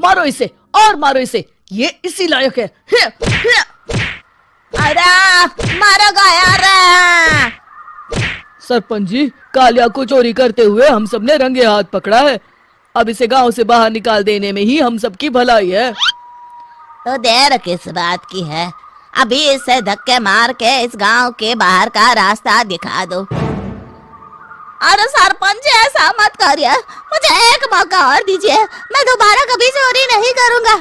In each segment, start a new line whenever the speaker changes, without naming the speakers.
मारो इसे और मारो इसे, ये इसी लायक है।
अरे मारो यार।
सरपंच जी, कालिया को चोरी करते हुए हम सबने रंगे हाथ पकड़ा है। अब इसे गांव से बाहर निकाल देने में ही हम सबकी भलाई है।
तो देर किस बात की है, अभी इसे धक्के मार के इस गांव के बाहर का रास्ता दिखा दो। अरे सरपंच जी, ऐसा मत करिए, मुझे एक मौका और दीजिए, मैं दोबारा कभी चोरी नहीं करूंगा।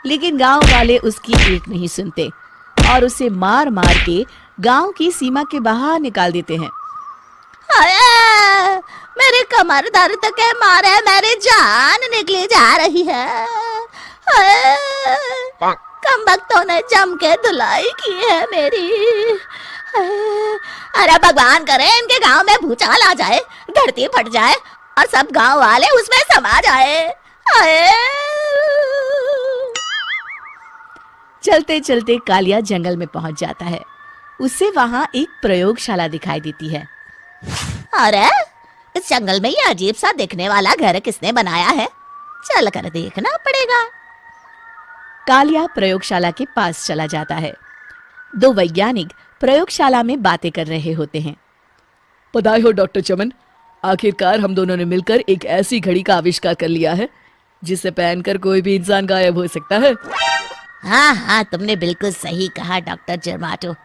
लेकिन गांव वाले उसकी एक नहीं सुनते और उसे मार मार के गांव की सीमा के बाहर निकाल देते हैं।
मेरी कमर दर्द के मारे मेरी जान निकली जा रही है। कमबख्तों ने जम के धुलाई की है मेरी। अरे भगवान करे इनके गांव में भूचाल आ जाए, धरती फट जाए और सब गांव वाले उसमें समा जाए।
चलते चलते कालिया जंगल में पहुंच जाता है। उसे वहां एक प्रयोगशाला दिखाई देती है।
अरे इस जंगल में ये अजीब सा दिखने वाला घर किसने बनाया है, चल कर देखना पड़ेगा।
कालिया प्रयोगशाला के पास चला जाता है। दो वैज्ञानिक प्रयोगशाला में बातें कर रहे होते हैं।
बधाई हो डॉक्टर चमन, आखिरकार हम दोनों ने मिलकर एक ऐसी घड़ी का आविष्कार कर लिया है जिसे पहनकर कोई भी इंसान गायब हो सकता है।
हाँ हाँ, तुमने बिल्कुल सही कहा डॉक्टर जर्माटो।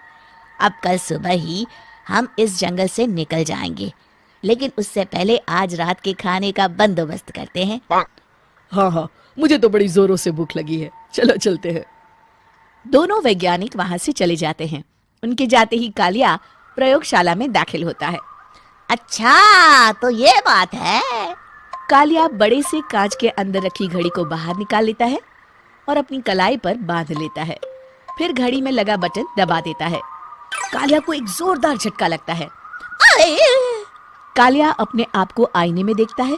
अब कल सुबह ही हम इस जंगल से निकल जाएंगे, लेकिन उससे पहले आज रात के खाने का बंदोबस्त करते हैं।
हाँ हाँ, मुझे तो बड़ी जोरों से भूख लगी है, चलो चलते हैं।
दोनों वैज्ञानिक वहां से चले जाते हैं। उनके जाते ही कालिया प्रयोगशाला में दाखिल होता है।
अच्छा तो ये बात है।
कालिया बड़े से कांच के अंदर रखी घड़ी को बाहर निकाल लेता है और अपनी कलाई पर बांध लेता है। फिर घड़ी में लगा बटन दबा देता है। कालिया को एक जोरदार झटका लगता है। कालिया अपने आप को आईने में देखता है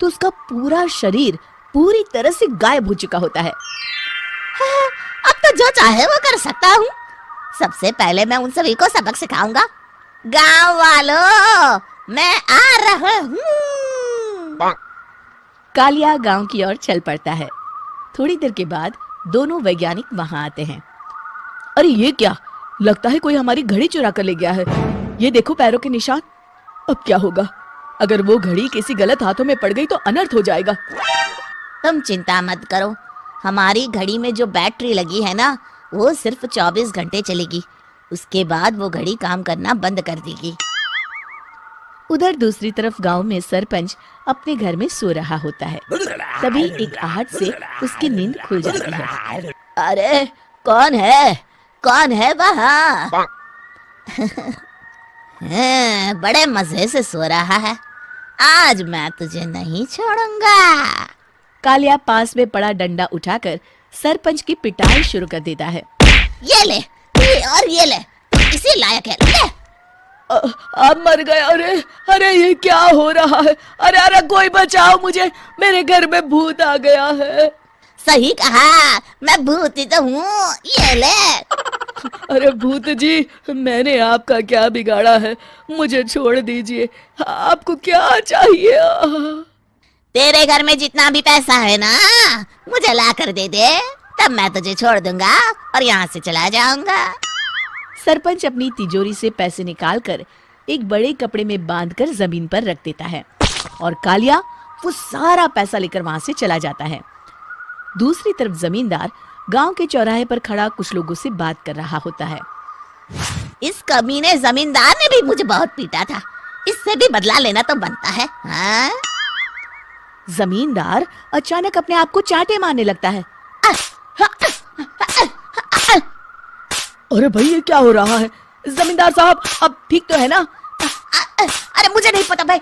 तो उसका पूरा शरीर पूरी तरह से गायब हो चुका होता है।
अब तो जो चाहे वो कर सकता हूँ। सबसे पहले मैं उन सभी को सबक सिखाऊंगा। गांव वालों, मैं आ रहा हूँ।
कालिया गांव की ओर चल पड़ता है। थोड़ी देर के बाद दोनों वैज्ञानिक वहां आते हैं।
अरे ये क्या, लगता है कोई हमारी घड़ी चुरा कर ले गया है। ये देखो पैरों के निशान। अब क्या होगा, अगर वो घड़ी किसी गलत हाथों में पड़ गई तो अनर्थ हो जाएगा।
तुम चिंता मत करो, हमारी घड़ी में जो बैटरी लगी है ना, वो सिर्फ 24 घंटे चलेगी। उसके बाद वो घड़ी काम करना बंद कर देगी।
उधर दूसरी तरफ गांव में सरपंच अपने घर में सो रहा होता है। तभी एक आहट से उसकी नींद खुल जाती है।
अरे कौन है, कौन है वहाँ? बड़े मजे से सो रहा है, आज मैं तुझे नहीं छोड़ूंगा।
कालिया पास में पड़ा डंडा उठाकर सरपंच की पिटाई शुरू कर देता है।
ये ले, ये और ये ले, इसी लायक है, ले।
अब मर गया। अरे अरे ये क्या हो रहा है? अरे अरे कोई बचाओ मुझे, मेरे घर में भूत आ गया है।
सही कहा, मैं भूत ही तो हूँ, ये ले।
अरे भूत जी, मैंने आपका क्या बिगाड़ा है, मुझे छोड़ दीजिए। आपको क्या चाहिए?
तेरे घर में जितना भी पैसा है ना, मुझे ला कर दे दे, तब मैं तुझे छोड़ दूंगा और यहाँ से चला जाऊंगा।
सरपंच अपनी तिजोरी से पैसे निकालकर एक बड़े कपड़े में बांधकर जमीन पर रख देता है और कालिया वो सारा पैसा लेकर वहां से चला जाता है। दूसरी तरफ जमींदार गांव के चौराहे पर खड़ा कुछ लोगों से बात कर रहा होता है।
इस कमीने जमींदार ने भी मुझे बहुत पीटा था, इससे भी बदला लेना तो बनता है। हाँ?
जमींदार अचानक अपने आप को चांटे मारने लगता है।
अरे भाई ये क्या हो रहा है? जमींदार साहब अब ठीक तो है ना?
अरे मुझे नहीं पता भाई।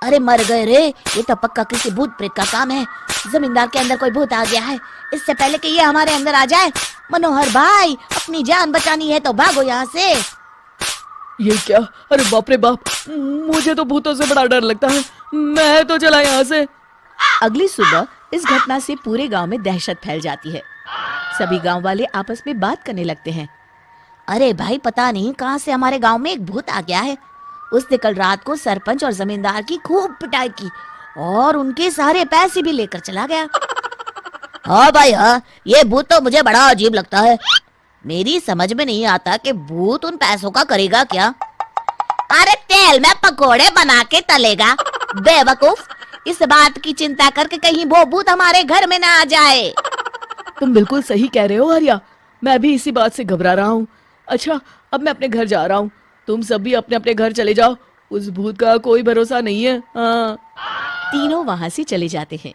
अरे मर गए रे, ये तो पक्का किसी भूत प्रेत का काम है। जमींदार के अंदर कोई भूत आ गया है, इससे पहले कि ये हमारे अंदर आ जाए। मनोहर भाई, अपनी जान बचानी है तो भागो यहाँ से।
ये क्या? अरे बाप रे बाप, मुझे तो भूतों से बड़ा डर लगता है, मैं तो चला यहाँ से।
अगली सुबह इस घटना से पूरे गांव में दहशत फैल जाती है। सभी गांव वाले आपस में बात करने लगते हैं।
अरे भाई, पता नहीं कहां से हमारे गांव में एक भूत आ गया है।
उसने कल रात को सरपंच और जमींदार की खूब पिटाई की और उनके सारे पैसे भी लेकर चला गया।
हाँ भाई हाँ, ये भूत तो मुझे बड़ा अजीब लगता है। मेरी समझ में नहीं आता कि भूत उन पैसों का करेगा क्या। अरे तेल में पकोड़े बना के तलेगा, बेवकूफ। इस बात की चिंता करके कहीं वो भूत हमारे घर में ना आ जाए।
तुम बिल्कुल सही कह रहे हो आर्या, मैं भी इसी बात से घबरा रहा हूँ। अच्छा, अब मैं अपने घर जा रहा हूँ, तुम सब भी अपने अपने घर चले जाओ। उस भूत का कोई भरोसा नहीं है। हाँ।
तीनों वहां से चले जाते हैं।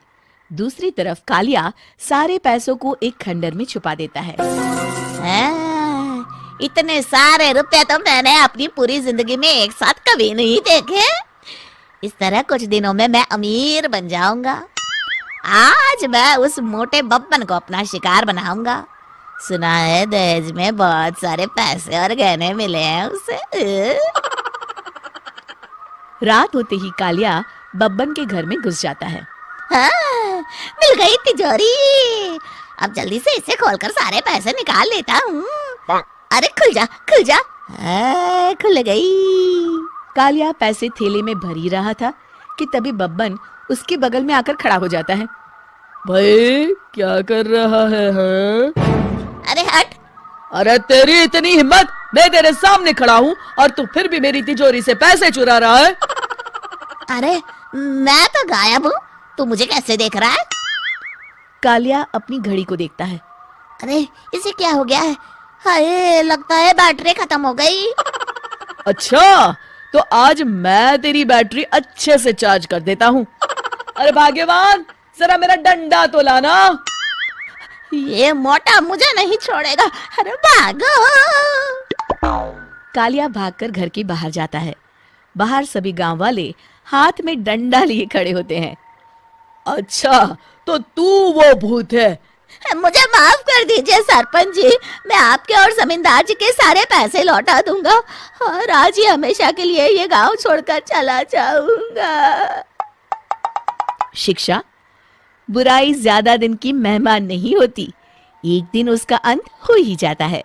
दूसरी तरफ कालिया सारे पैसों को एक खंडर में छुपा देता है।
इतने सारे रुपए तो मैंने अपनी पूरी जिंदगी में एक साथ कभी नहीं देखे। इस तरह कुछ दिनों में मैं अमीर बन जाऊंगा। आज मैं उस मोटे बब्बन को अपना शिकार बनाऊंगा। सुना है दहेज में बहुत सारे पैसे और गहने मिले हैं उसे।
रात होते ही कालिया बब्बन के घर में घुस जाता है।
हाँ, मिल गई तिजोरी। अब जल्दी से इसे खोलकर सारे पैसे निकाल लेता हूँ। अरे खुल जा खुल जा। खुल गई।
कालिया पैसे थैले में भरी रहा था कि तभी बब्बन उसके बगल में आकर खड़ा हो जाता है।
भाई क्या कर रहा है हाँ?
अरे हट।
अरे तेरी इतनी हिम्मत, मैं तेरे सामने खड़ा हूँ और तू फिर भी मेरी तिजोरी से पैसे चुरा रहा है।
अरे मैं तो गायब हूँ, तू मुझे कैसे देख रहा है?
कालिया अपनी घड़ी को देखता है।
अरे इसे क्या हो गया है? हाय, लगता है बैटरी खत्म हो गई।
अच्छा, तो आज मैं तेरी बैटरी अच्छे से चार्ज कर देता हूँ। अरे भाग्यवान, जरा मेरा डंडा तो लाना।
ये मोटा मुझे नहीं छोड़ेगा। अरे भागो।
कालिया भागकर घर के बाहर जाता है। बाहर सभी गांव वाले हाथ में डंडा लिए खड़े होते हैं।
अच्छा, तो तू वो भूत है।
मुझे माफ कर दीजिए सरपंच जी, मैं आपके और जमींदार जी के सारे पैसे लौटा दूंगा और आज ही हमेशा के लिए ये गांव छोड़कर चला जाऊंगा।
शिक्षा: बुराई ज्यादा दिन की मेहमान नहीं होती, एक दिन उसका अंत हो ही जाता है।